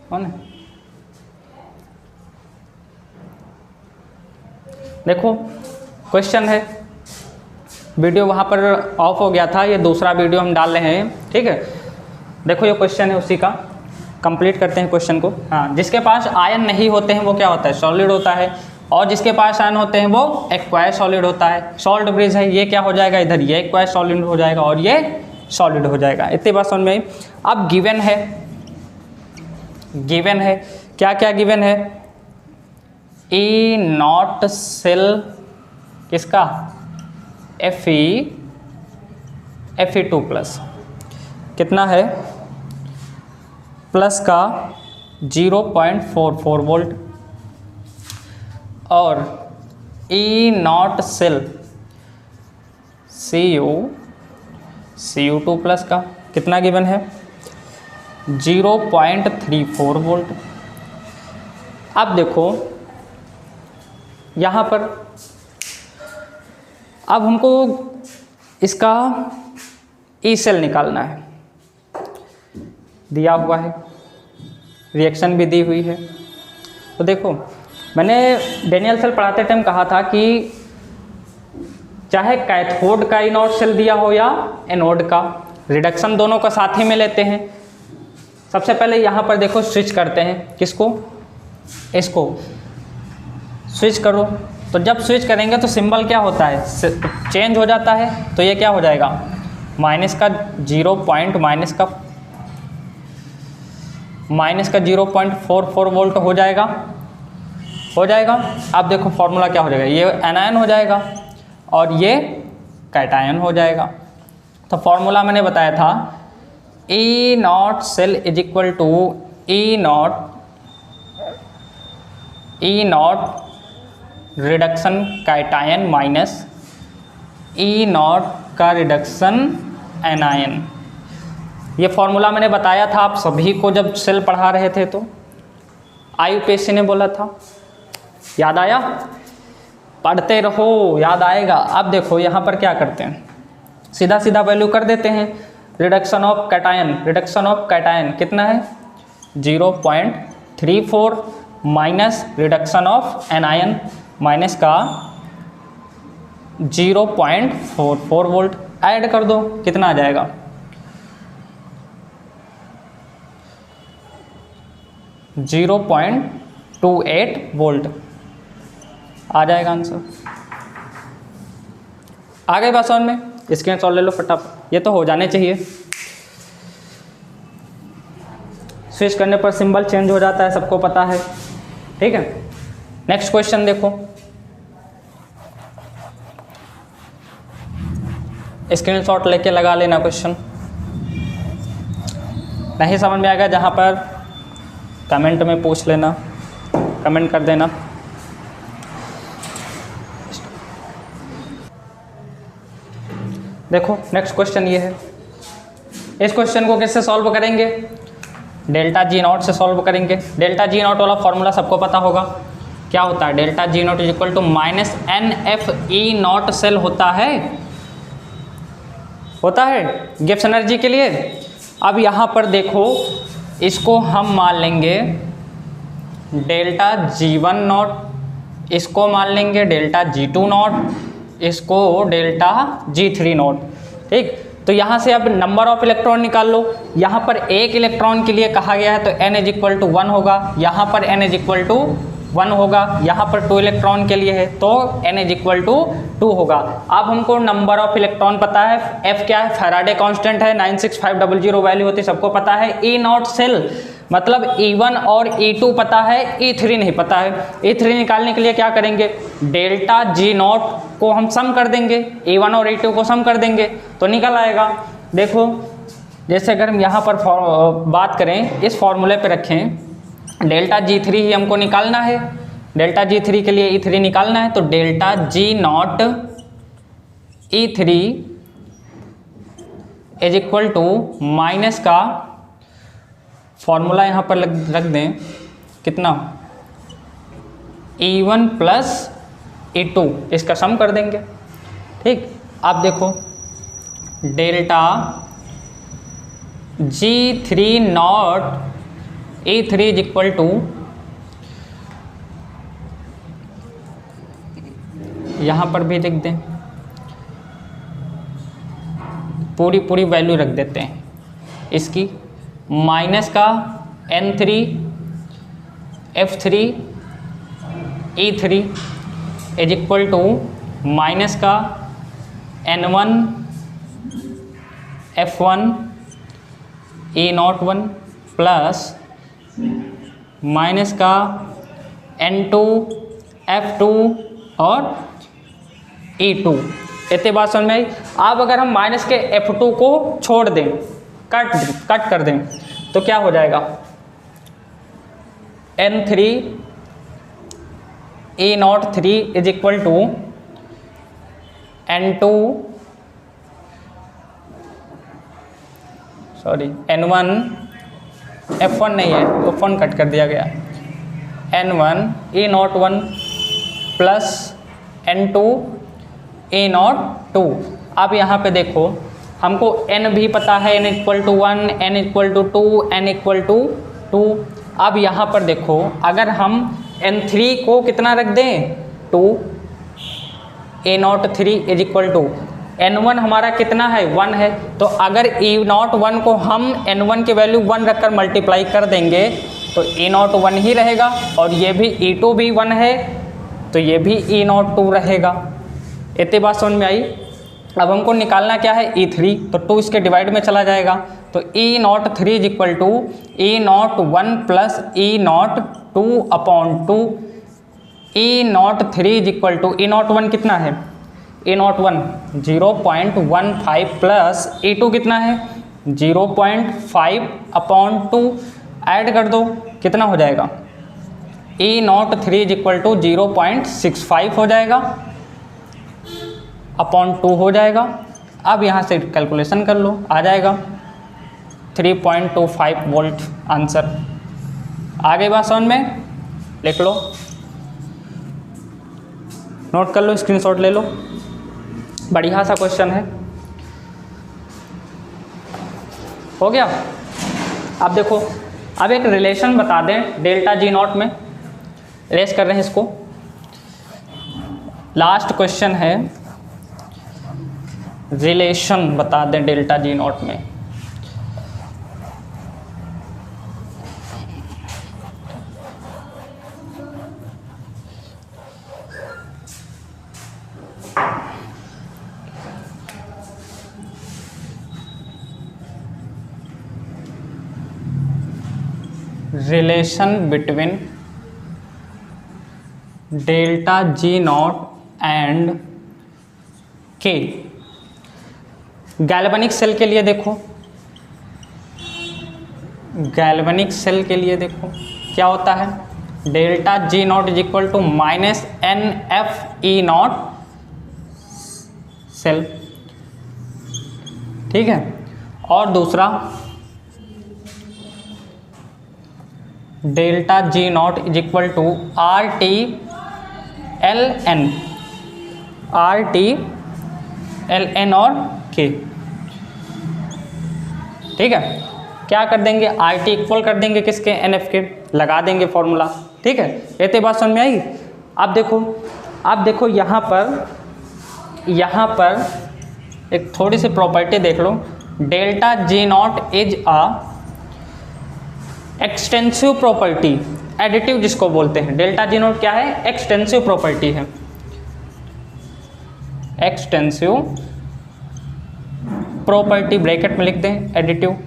कौन है? देखो क्वेश्चन है, वीडियो वहाँ पर ऑफ हो गया था, ये दूसरा वीडियो हम डाल रहे हैं, ठीक है। देखो ये क्वेश्चन है उसी का, कंप्लीट करते हैं क्वेश्चन को। हाँ, जिसके पास आयन नहीं होते हैं वो क्या होता है? सॉलिड होता है। और जिसके पास आयन होते हैं वो एक्वायर सॉलिड होता है। सॉल्ट ब्रिज है, ये क्या हो जाएगा? इधर ये एक्वायर सॉलिड हो जाएगा और ये सॉलिड हो जाएगा। इतनी बात समझ में आई। अब गिवन है, गिवन है क्या क्या गिवन है? ई नॉट सेल किसका? Fe2 प्लस कितना है? प्लस का 0.44 वोल्ट। और ई नॉट सेल Cu2 प्लस का कितना गिवन है? 0.34 वोल्ट। अब देखो यहाँ पर, अब हमको इसका ई सेल निकालना है, दिया हुआ है, रिएक्शन भी दी हुई है। तो देखो मैंने डेनियल सेल पढ़ाते टाइम कहा था कि चाहे कैथोड का ई नॉट सेल दिया हो या एनोड का, रिडक्शन दोनों का साथ ही में लेते हैं। सबसे पहले यहाँ पर देखो स्विच करते हैं, किसको? इसको स्विच करो। तो जब स्विच करेंगे तो सिंबल क्या होता है? चेंज हो जाता है। तो ये क्या हो जाएगा? माइनस का 0.44 वोल्ट हो जाएगा, हो जाएगा। अब देखो फॉर्मूला क्या हो जाएगा? ये एनायन हो जाएगा और ये कैटायन हो जाएगा। तो फॉर्मूला मैंने बताया था, E naught cell is equal to E naught reduction cation minus E naught का रिडक्शन एनायन। ये फॉर्मूला मैंने बताया था आप सभी को जब सेल पढ़ा रहे थे, तो IUPAC ने बोला था, याद आया? पढ़ते रहो, याद आएगा। अब देखो यहाँ पर क्या करते हैं, सीधा सीधा वैल्यू कर देते हैं। रिडक्शन ऑफ कैटायन कितना है? 0.34 minus reduction of anion minus का 0.44 वोल्ट। ऐड कर दो, कितना आ जाएगा? 0.28 वोल्ट आ जाएगा आंसर। आ गए बात समझ में? स्क्रीनशॉट ले लो फटाफट, ये तो हो जाने चाहिए। स्विच करने पर सिंबल चेंज हो जाता है, सबको पता है, ठीक है। नेक्स्ट क्वेश्चन देखो, स्क्रीनशॉट लेके लगा लेना क्वेश्चन। नहीं समझ में आएगा जहाँ पर कमेंट में पूछ लेना, कमेंट कर देना। देखो नेक्स्ट क्वेश्चन ये है। इस क्वेश्चन को किससे सॉल्व करेंगे? डेल्टा जी नॉट से सॉल्व करेंगे। डेल्टा जी नॉट वाला फॉर्मूला सबको पता होगा, क्या होता है? Delta G naught is equal to minus NFE naught cell होता है गिब्स एनर्जी के लिए। अब यहाँ पर देखो, इसको हम मान लेंगे डेल्टा G1 नॉट, इसको मान लेंगे डेल्टा G2 नॉट, इसको डेल्टा G3 नॉट, ठीक। तो यहाँ से अब नंबर ऑफ इलेक्ट्रॉन निकाल लो। यहाँ पर एक इलेक्ट्रॉन के लिए कहा गया है तो n इज इक्वल टू 1 होगा, यहाँ पर n इज इक्वल टू 1 होगा, यहाँ पर 2 इलेक्ट्रॉन के लिए है तो n इज इक्वल टू 2 होगा। अब हमको नंबर ऑफ इलेक्ट्रॉन पता है, F क्या है? फैराडे कांस्टेंट है, 96500 वैल्यू होती है, सबको पता है। E नॉट सेल मतलब E1 और E2 पता है, E3 नहीं पता है। E3 निकालने के लिए क्या करेंगे? डेल्टा G नॉट को हम सम कर देंगे, E1 और E2 को सम कर देंगे तो निकल आएगा। देखो जैसे अगर हम यहाँ पर बात करें, इस फॉर्मूले पे रखें, डेल्टा G3 ही हमको निकालना है, डेल्टा G3 के लिए E3 निकालना है, तो delta G naught E3 is equal to minus का फॉर्मूला यहाँ पर रख दें, कितना? E1 प्लस E2, इसका सम कर देंगे, ठीक। अब देखो delta G3 naught E3 is equal to, यहाँ पर भी लिख दें, पूरी वैल्यू रख देते हैं इसकी, माइनस का N3 F3 E3 is equal to minus का N1 F1 E01 plus minus का N2 F2 और E2। इतने बात समझ में आई। अब अगर हम माइनस के F2 को छोड़ दें, कट कर दें, तो क्या हो जाएगा, N3 E03 is equal to N2 N1 F1 नहीं है, F1 कट कर दिया गया, N1 E01 plus N2 E02। अब यहाँ पे देखो हमको N भी पता है, N equal to 1, N equal to 2, N equal to 2। अब यहाँ पर देखो अगर हम N3 को कितना रख दें 2, E03 is equal to N1 हमारा कितना है 1 है, तो अगर E01 को हम N1 की वैल्यू 1 रखकर मल्टीप्लाई कर देंगे तो E01 ही रहेगा, और ये भी E2 भी 1 है तो ये भी E02 रहेगा। इतनी बात समझ में आई। अब हमको निकालना क्या है E3, तो 2 इसके डिवाइड में चला जाएगा, तो E03 is equal to E01 plus E02 upon 2। E03 is equal to E01 कितना है, E01 0.15 प्लस E2 कितना है 0.5 अपॉन 2, ऐड कर दो कितना हो जाएगा, E03 इज इक्वल टू 0.65 हो जाएगा अपॉन 2 हो जाएगा। अब यहाँ से कैलकुलेशन कर लो, आ जाएगा 3.25 वोल्ट आंसर। आगे बात समझ में, लिख लो, नोट कर लो, स्क्रीनशॉट ले लो, बढ़िया सा क्वेश्चन है। हो गया। अब देखो, अब एक रिलेशन बता दें डेल्टा जी नॉट में, रेस कर रहे हैं इसको, लास्ट क्वेश्चन है, रिलेशन बता दें डेल्टा जी नॉट में। Relation between delta G not and के। गैल्वेनिक सेल के लिए देखो, गैल्वेनिक सेल के लिए देखो क्या होता है, delta G naught is equal to minus NFE0 cell, ठीक है। और दूसरा delta G naught is equal to RTLN और के, ठीक है। क्या कर देंगे, RT इक्वल कर देंगे किसके, NF के, लगा देंगे फॉर्मूला, ठीक है। इतनी बात समझ में आई। अब देखो यहाँ पर एक थोड़ी सी प्रॉपर्टी देख लो, delta G naught is a extensive property, additive जिसको बोलते हैं। डेल्टा जी नॉट क्या है, एक्सटेंसिव प्रॉपर्टी है, एक्सटेंसिव प्रॉपर्टी, ब्रैकेट में लिख दें एडिटिव।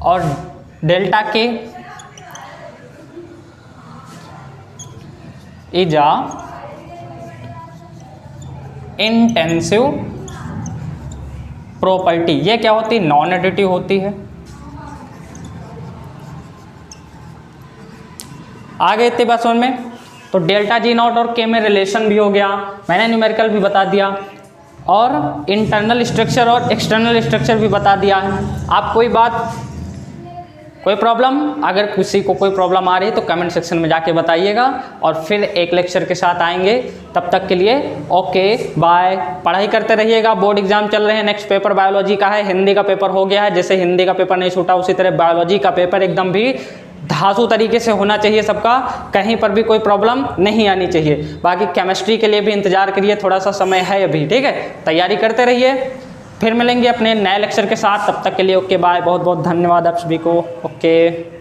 और डेल्टा के इज अ इंटेंसिव प्रॉपर्टी, ये क्या होती है, नॉन एडिटिव होती है। आगे इतनी बात समझ में, तो डेल्टा जी नॉट और के में रिलेशन भी हो गया, मैंने न्यूमेरिकल भी बता दिया, और इंटरनल स्ट्रक्चर और एक्सटर्नल स्ट्रक्चर भी बता दिया है। आप कोई कोई प्रॉब्लम, अगर किसी को कोई प्रॉब्लम आ रही है तो कमेंट सेक्शन में जाके बताइएगा, और फिर एक लेक्चर के साथ आएंगे। तब तक के लिए ओके बाय। पढ़ाई करते रहिएगा, बोर्ड एग्जाम चल रहे हैं, नेक्स्ट पेपर बायोलॉजी का है, हिंदी का पेपर हो गया है, जैसे हिंदी का पेपर नहीं छूटा उसी तरह बायोलॉजी का पेपर एकदम भी धांसू तरीके से होना चाहिए सबका, कहीं पर भी कोई प्रॉब्लम नहीं आनी चाहिए। बाकी केमिस्ट्री के लिए भी इंतजार करिए, थोड़ा सा समय है अभी, ठीक है, तैयारी करते रहिए। फिर मिलेंगे अपने नए लेक्चर के साथ, तब तक के लिए ओके बाय। बहुत बहुत धन्यवाद आप सभी को, ओके।